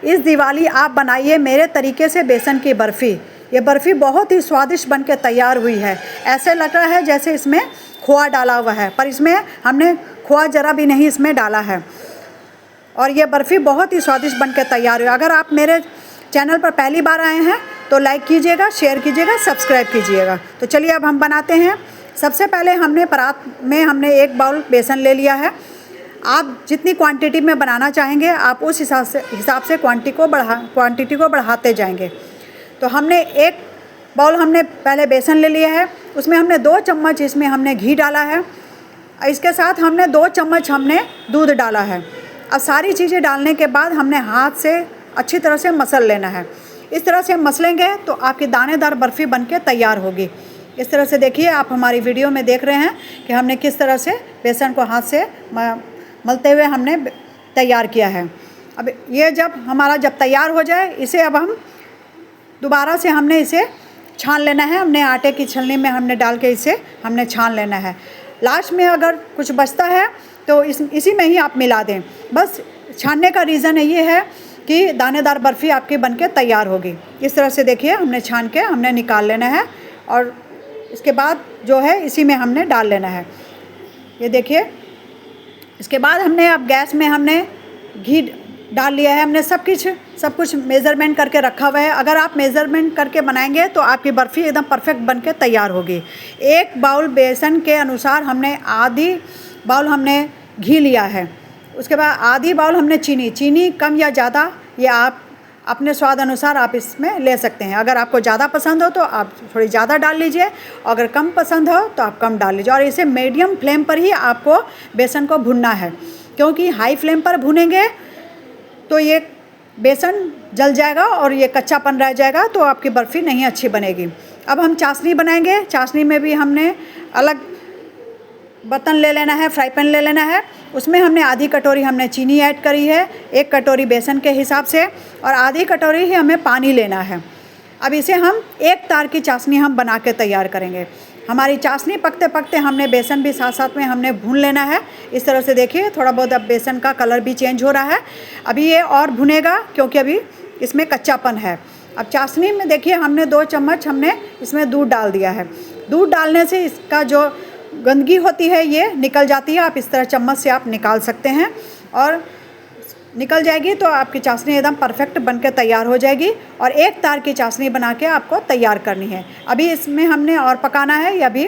इस दिवाली आप बनाइए मेरे तरीके से बेसन की बर्फ़ी। ये बर्फ़ी बहुत ही स्वादिष्ट बन के तैयार हुई है। ऐसे लग रहा है जैसे इसमें खोआ डाला हुआ है, पर इसमें हमने खोआ ज़रा भी नहीं इसमें डाला है। और ये बर्फ़ी बहुत ही स्वादिष्ट बन के तैयार हुई। अगर आप मेरे चैनल पर पहली बार आए हैं तो लाइक कीजिएगा, शेयर कीजिएगा, सब्सक्राइब कीजिएगा। तो चलिए अब हम बनाते हैं। सबसे पहले हमने परात में हमने 1 बाउल बेसन ले लिया है। आप जितनी क्वांटिटी में बनाना चाहेंगे आप उस हिसाब से क्वांटिटी को बढ़ाते जाएंगे। तो हमने 1 बाउल हमने पहले बेसन ले लिया है, उसमें हमने 2 चम्मच इसमें हमने घी डाला है। इसके साथ हमने 2 चम्मच हमने दूध डाला है। अब सारी चीज़ें डालने के बाद हमने हाथ से अच्छी तरह से मसल लेना है। इस तरह से मसलेंगे तो आपकी दानेदार बर्फ़ी बनके तैयार होगी। इस तरह से देखिए, आप हमारी वीडियो में देख रहे हैं कि हमने किस तरह से बेसन को हाथ से मलते हुए हमने तैयार किया है। अब ये जब तैयार हो जाए, इसे अब हम दोबारा से हमने इसे छान लेना है। हमने आटे की छलनी में हमने डाल के इसे हमने छान लेना है। लास्ट में अगर कुछ बचता है तो इसी में ही आप मिला दें। बस छानने का रीज़न ये है कि दानेदार बर्फ़ी आपकी बनके तैयार होगी। इस तरह से देखिए, हमने छान के हमने निकाल लेना है और इसके बाद जो है इसी में हमने डाल लेना है। ये देखिए, इसके बाद हमने अब गैस में हमने घी डाल लिया है। हमने सब कुछ मेज़रमेंट करके रखा हुआ है। अगर आप मेज़रमेंट करके बनाएंगे तो आपकी बर्फ़ी एकदम परफेक्ट बनके तैयार होगी। 1 बाउल बेसन के अनुसार हमने आधी बाउल हमने घी लिया है। उसके बाद आधी बाउल हमने चीनी कम या ज़्यादा ये आप अपने स्वाद अनुसार आप इसमें ले सकते हैं। अगर आपको ज़्यादा पसंद हो तो आप थोड़ी ज़्यादा डाल लीजिए, अगर कम पसंद हो तो आप कम डाल लीजिए। और इसे मीडियम फ्लेम पर ही आपको बेसन को भुनना है, क्योंकि हाई फ्लेम पर भुनेंगे तो ये बेसन जल जाएगा और ये कच्चापन रह जाएगा, तो आपकी बर्फ़ी नहीं अच्छी बनेगी। अब हम चाशनी बनाएंगे। चाशनी में भी हमने अलग बर्तन ले लेना है, फ्राई पैन ले लेना है। उसमें हमने आधी कटोरी हमने चीनी ऐड करी है, 1 कटोरी बेसन के हिसाब से, और आधी कटोरी ही हमें पानी लेना है। अब इसे हम 1 तार की चाशनी हम बना के तैयार करेंगे। हमारी चाशनी पकते पकते हमने बेसन भी साथ साथ में हमने भून लेना है। इस तरह से देखिए, थोड़ा बहुत अब बेसन का कलर भी चेंज हो रहा है। अभी ये और भुनेगा क्योंकि अभी इसमें कच्चापन है। अब चाशनी में देखिए, हमने 2 चम्मच हमने इसमें दूध डाल दिया है। दूध डालने से इसका जो गंदगी होती है ये निकल जाती है। आप इस तरह चम्मच से आप निकाल सकते हैं और निकल जाएगी तो आपकी चाशनी एकदम परफेक्ट बनके तैयार हो जाएगी। और 1 तार की चाशनी बना के आपको तैयार करनी है। अभी इसमें हमने और पकाना है, ये अभी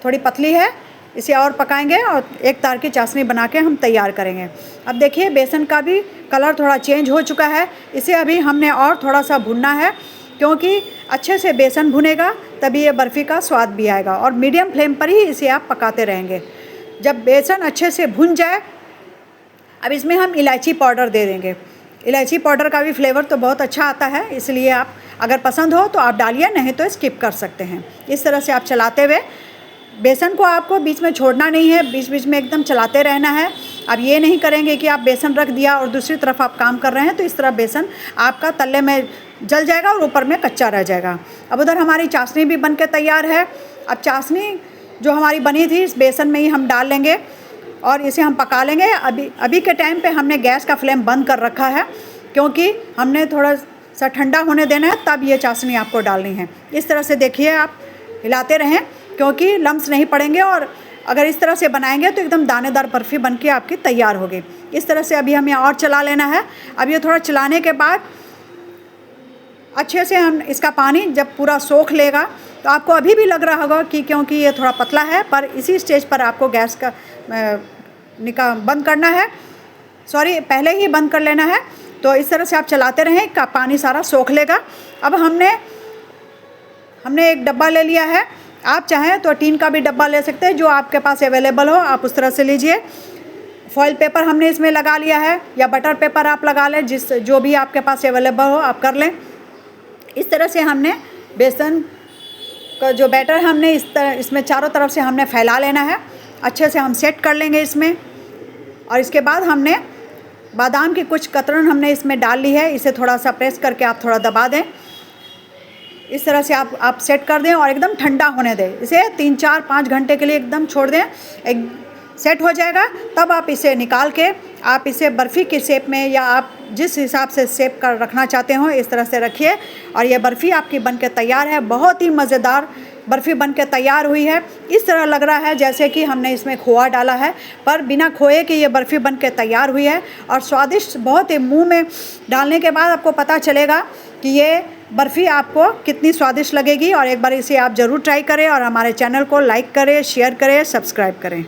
थोड़ी पतली है, इसे और पकाएंगे और 1 तार की चाशनी बना के हम तैयार करेंगे। अब देखिए, बेसन का भी कलर थोड़ा चेंज हो चुका है। इसे अभी हमने और थोड़ा सा भुनना है, क्योंकि अच्छे से बेसन भुनेगा तभी ये बर्फ़ी का स्वाद भी आएगा। और मीडियम फ्लेम पर ही इसे आप पकाते रहेंगे। जब बेसन अच्छे से भुन जाए, अब इसमें हम इलायची पाउडर दे देंगे। इलायची पाउडर का भी फ्लेवर तो बहुत अच्छा आता है, इसलिए आप अगर पसंद हो तो आप डालिए, नहीं तो स्किप कर सकते हैं। इस तरह से आप चलाते हुए, बेसन को आपको बीच में छोड़ना नहीं है, बीच बीच में एकदम चलाते रहना है। अब ये नहीं करेंगे कि आप बेसन रख दिया और दूसरी तरफ आप काम कर रहे हैं, तो इस तरह बेसन आपका तले में जल जाएगा और ऊपर में कच्चा रह जाएगा। अब उधर हमारी चाशनी भी बनके तैयार है। अब चाशनी जो हमारी बनी थी इस बेसन में ही हम डाल लेंगे और इसे हम पका लेंगे। अभी के टाइम पे हमने गैस का फ्लेम बंद कर रखा है, क्योंकि हमने थोड़ा सा ठंडा होने देना है, तब ये चाशनी आपको डालनी है। इस तरह से देखिए, आप हिलाते रहें क्योंकि लम्स नहीं पड़ेंगे, और अगर इस तरह से बनाएंगे तो एकदम दानेदार बर्फ़ी बनके आपकी तैयार होगी। इस तरह से अभी हमें और चला लेना है। अब ये थोड़ा चलाने के बाद अच्छे से हम इसका पानी जब पूरा सोख लेगा तो आपको अभी भी लग रहा होगा कि क्योंकि ये थोड़ा पतला है, पर इसी स्टेज पर आपको गैस का बंद करना है, पहले ही बंद कर लेना है। तो इस तरह से आप चलाते रहें, का पानी सारा सोख लेगा। अब हमने 1 डब्बा ले लिया है। आप चाहें तो टीन का भी डब्बा ले सकते हैं, जो आपके पास अवेलेबल हो आप उस तरह से लीजिए। फॉइल पेपर हमने इसमें लगा लिया है, या बटर पेपर आप लगा लें, जो भी आपके पास अवेलेबल हो आप कर लें। इस तरह से हमने बेसन का जो बैटर हमने इसमें चारों तरफ से हमने फैला लेना है। अच्छे से हम सेट कर लेंगे इसमें। और इसके बाद हमने बादाम की कुछ कतरन हमने इसमें डाल ली है। इसे थोड़ा सा प्रेस करके आप थोड़ा दबा दें। इस तरह से आप सेट कर दें और एकदम ठंडा होने दें। इसे 3, 4, 5 घंटे के लिए एकदम छोड़ दें। एक सेट हो जाएगा, तब आप इसे निकाल के आप इसे बर्फ़ी के शेप में या आप जिस हिसाब से शेप कर रखना चाहते हो इस तरह से रखिए। और ये बर्फ़ी आपकी बनके तैयार है। बहुत ही मज़ेदार बर्फ़ी बनके तैयार हुई है। इस तरह लग रहा है जैसे कि हमने इसमें खोआ डाला है, पर बिना खोए के ये बर्फ़ी बनके तैयार हुई है और स्वादिष्ट बहुत ही। मुंह में डालने के बाद आपको पता चलेगा कि ये बर्फ़ी आपको कितनी स्वादिष्ट लगेगी। और एक बार इसे आप ज़रूर ट्राई करें और हमारे चैनल को लाइक करें, शेयर करें, सब्सक्राइब करें।